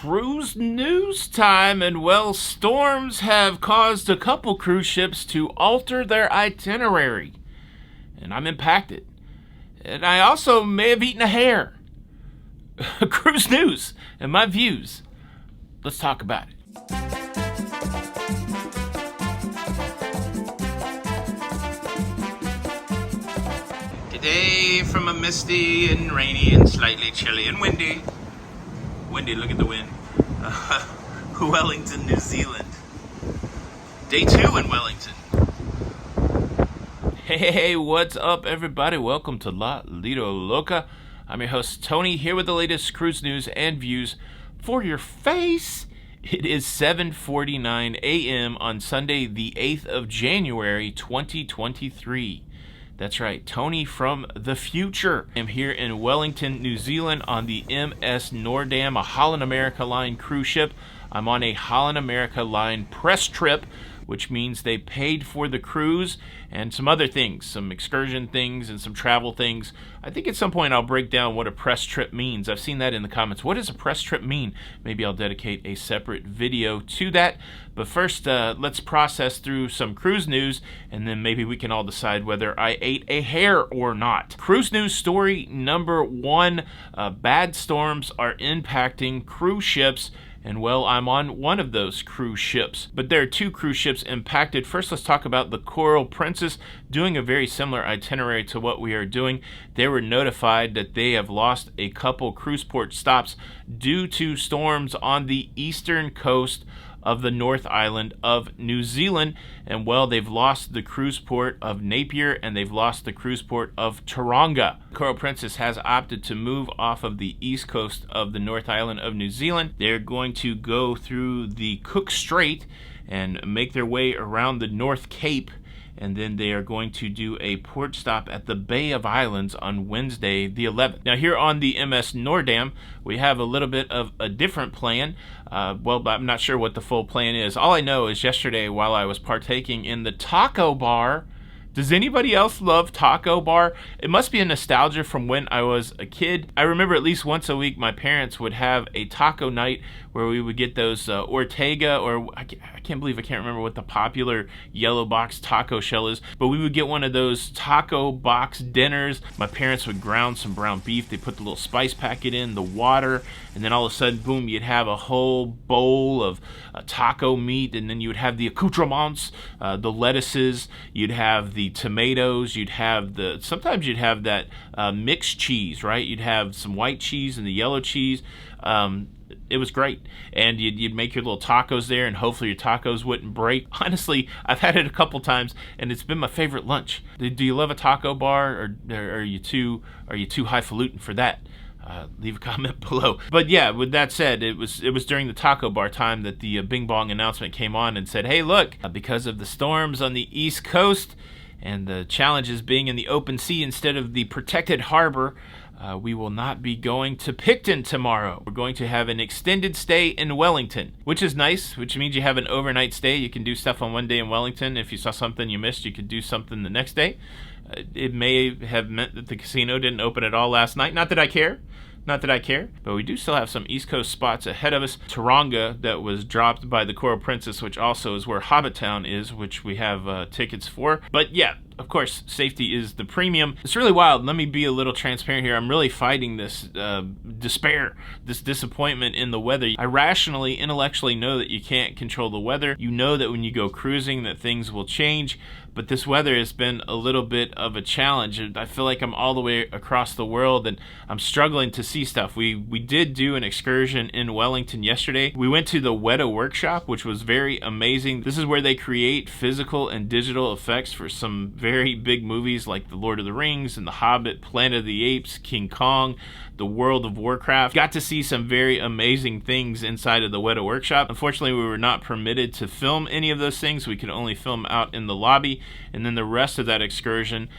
cruise news time, and well, storms have caused a couple cruise ships to alter their itinerary, and I'm impacted. And I also may have eaten a hare. Cruise news and my views. Let's talk about it. Today from a misty and rainy and slightly chilly and windy, look at the wind, Wellington, New Zealand. Day 2 in Wellington. Hey, what's up everybody? Welcome to Lido, Loca. I'm your host Tony, here with the latest cruise news and views for your face. It is 7:49 a.m. on Sunday, the 8th of January, 2023. That's right, Tony from the future. I'm here in Wellington, New Zealand on the MS Noordam, a Holland America Line cruise ship. I'm on a Holland America Line press trip, which means they paid for the cruise and some other things, some excursion things and some travel things. I think at some point I'll break down what a press trip means. I've seen that in the comments. What does a press trip mean? Maybe I'll dedicate a separate video to that. But first, let's process through some cruise news, and then maybe we can all decide whether I ate a hare or not. Cruise news story number 1, bad storms are impacting cruise ships. And well, I'm on one of those cruise ships. But there are 2 cruise ships impacted. First, let's talk about the Coral Princess, doing a very similar itinerary to what we are doing. They were notified that they have lost a couple cruise port stops due to storms on the eastern coast of the North Island of New Zealand. And well, they've lost the cruise port of Napier and they've lost the cruise port of Tauranga. Coral Princess has opted to move off of the east coast of the North Island of New Zealand. They're going to go through the Cook Strait and make their way around the North Cape, and then they are going to do a port stop at the Bay of Islands on Wednesday the 11th. Now here on the MS Noordam, we have a little bit of a different plan. Well, I'm not sure what the full plan is. All I know is yesterday while I was partaking in the taco bar. Does anybody else love taco bar? It must be a nostalgia from when I was a kid. I remember at least once a week my parents would have a taco night where we would get those Ortega, or I can't remember what the popular yellow box taco shell is, but we would get one of those taco box dinners. My parents would ground some ground beef. They put the little spice packet in, the water, and then all of a sudden, boom, you'd have a whole bowl of taco meat, and then you would have the accoutrements, the lettuces, you'd have the tomatoes, sometimes you'd have that mixed cheese, right? You'd have some white cheese and the yellow cheese. It was great, and you'd make your little tacos there, and hopefully your tacos wouldn't break. Honestly, I've had it a couple times, and it's been my favorite lunch. Do you love a taco bar, or are you too highfalutin for that? Leave a comment below. But yeah, with that said, it was during the taco bar time that the Bing Bong announcement came on and said, hey, look, because of the storms on the East Coast and the challenges being in the open sea instead of the protected harbor, we will not be going to Picton tomorrow. We're going to have an extended stay in Wellington, which is nice, which means you have an overnight stay. You can do stuff on one day in Wellington. If you saw something you missed, you could do something the next day. It may have meant that the casino didn't open at all last night. Not that I care, but we do still have some East Coast spots ahead of us. Tauranga, that was dropped by the Coral Princess, which also is where Hobbitown is, which we have tickets for. But yeah, of course, safety is the premium. It's really wild. Let me be a little transparent here. I'm really fighting this despair, this disappointment in the weather. I rationally, intellectually know that you can't control the weather. You know that when you go cruising that things will change, but this weather has been a little bit of a challenge. I feel like I'm all the way across the world and I'm struggling to see stuff. We did do an excursion in Wellington yesterday. We went to the Weta workshop, which was very amazing. This is where they create physical and digital effects for some very big movies like The Lord of the Rings and The Hobbit, Planet of the Apes, King Kong, The World of Warcraft. Got to see some very amazing things inside of the Weta workshop. Unfortunately, we were not permitted to film any of those things. We could only film out in the lobby. And then the rest of that excursion,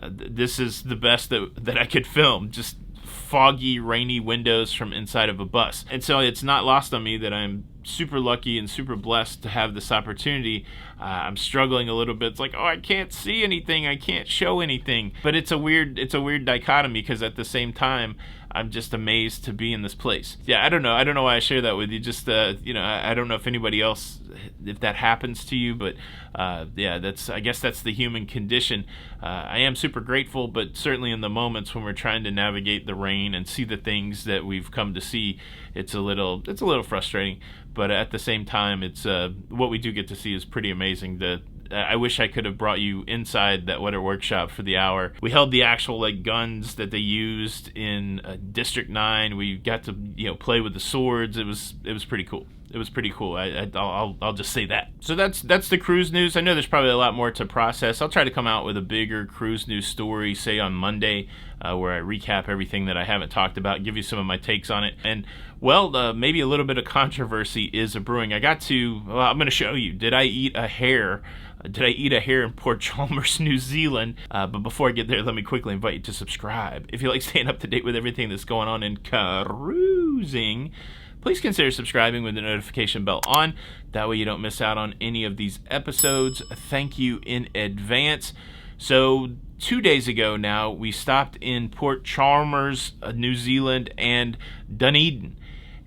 this is the best that I could film. Just foggy, rainy windows from inside of a bus. And so it's not lost on me that I'm super lucky and super blessed to have this opportunity. I'm struggling a little bit. It's like, oh, I can't see anything, I can't show anything. But it's a weird dichotomy, because at the same time, I'm just amazed to be in this place. Yeah, I don't know why I share that with you. Just I don't know if anybody else, if that happens to you, but yeah, I guess that's the human condition. I am super grateful, but certainly in the moments when we're trying to navigate the rain and see the things that we've come to see, it's a little frustrating. But at the same time, it's what we do get to see is pretty amazing. I wish I could have brought you inside that Weather Workshop for the hour. We held the actual guns that they used in District 9. We got to play with the swords. It was pretty cool. It was pretty cool. I'll just say that. So that's the cruise news. I know there's probably a lot more to process. I'll try to come out with a bigger cruise news story, say on Monday, where I recap everything that I haven't talked about, give you some of my takes on it. And well, maybe a little bit of controversy is brewing. I'm going to show you. Did I eat a hare? Did I eat a hare in Port Chalmers, New Zealand? But before I get there, let me quickly invite you to subscribe. If you like staying up to date with everything that's going on in cruising, please consider subscribing with the notification bell on. That way you don't miss out on any of these episodes. Thank you in advance. So 2 days ago now, we stopped in Port Chalmers, New Zealand, and Dunedin.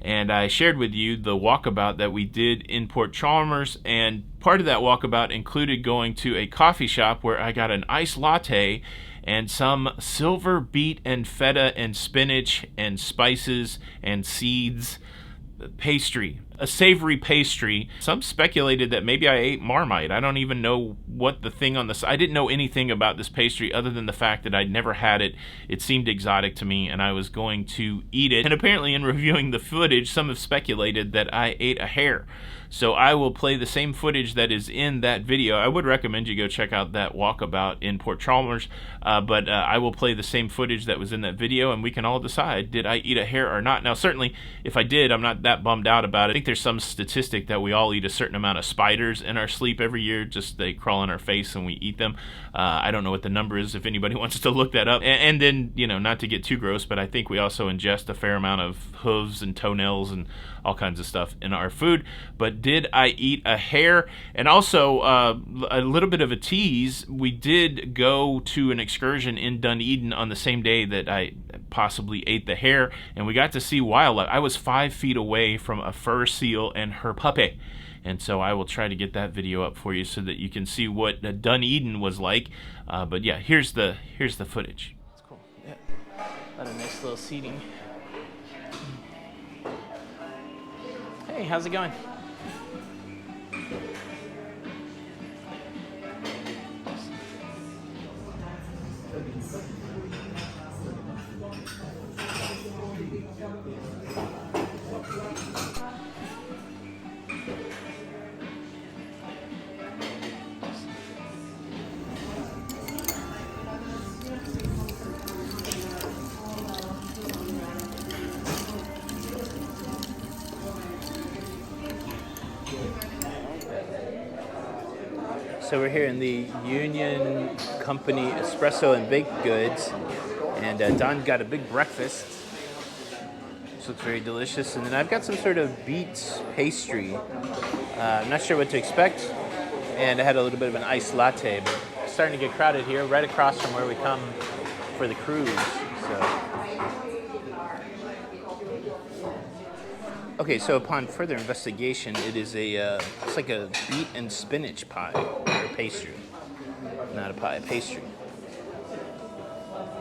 And I shared with you the walkabout that we did in Port Chalmers, and part of that walkabout included going to a coffee shop where I got an iced latte and some silver beet and feta and spinach and spices and seeds pastry, a savory pastry. Some speculated that maybe I ate Marmite. I don't even know what the thing on I didn't know anything about this pastry other than the fact that I'd never had it. It seemed exotic to me and I was going to eat it. And apparently in reviewing the footage, some have speculated that I ate a hare. So I will play the same footage that is in that video. I would recommend you go check out that walkabout in Port Chalmers, but I will play the same footage that was in that video, and we can all decide, did I eat a hare or not? Now, certainly, if I did, I'm not that bummed out about it. I think there's some statistic that we all eat a certain amount of spiders in our sleep every year. Just they crawl on our face and we eat them. I don't know what the number is if anybody wants to look that up. And then, not to get too gross, but I think we also ingest a fair amount of hooves and toenails and all kinds of stuff in our food. But did I eat a hare? And also, a little bit of a tease, we did go to an excursion in Dunedin on the same day that I possibly ate the hare, and we got to see wildlife. I was 5 feet away from a fur seal and her puppy. And so I will try to get that video up for you so that you can see what Dunedin was like. But yeah, here's the footage. That's cool. Yeah, got a nice little seating. Hey, how's it going? So we're here in the Union Company Espresso and Baked Goods, and Don got a big breakfast. This looks very delicious. And then I've got some sort of beet pastry. I'm not sure what to expect, and I had a little bit of an iced latte, but it's starting to get crowded here, right across from where we come for the cruise. Okay, so upon further investigation, it is it's like a beet and spinach pie, or pastry. Not a pie, a pastry.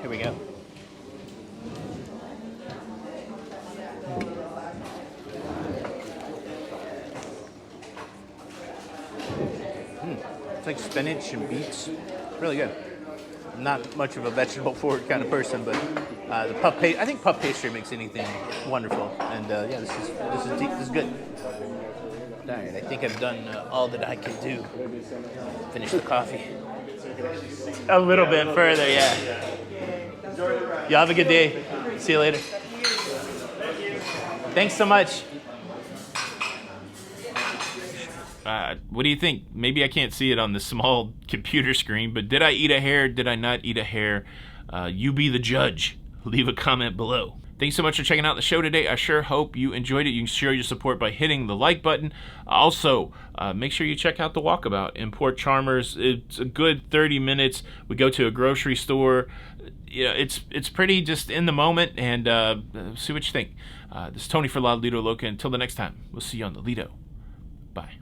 Here we go. It's like spinach and beets. Really good. I'm not much of a vegetable forward kind of person, but I think puff pastry makes anything wonderful. And yeah, this is good. All right, I think I've done all that I can do. Finish the coffee. A little bit further, yeah. Y'all have a good day. See you later. Thanks so much. What do you think? Maybe I can't see it on the small computer screen, but did I eat a hare? Did I not eat a hare? You be the judge. Leave a comment below. Thanks so much for checking out the show today. I sure hope you enjoyed it. You can show your support by hitting the like button. Also, make sure you check out the walkabout in Port Chalmers. It's a good 30 minutes. We go to a grocery store. it's pretty just in the moment, and see what you think. This is Tony for La Lido Loca. Until the next time, we'll see you on the Lido. Bye.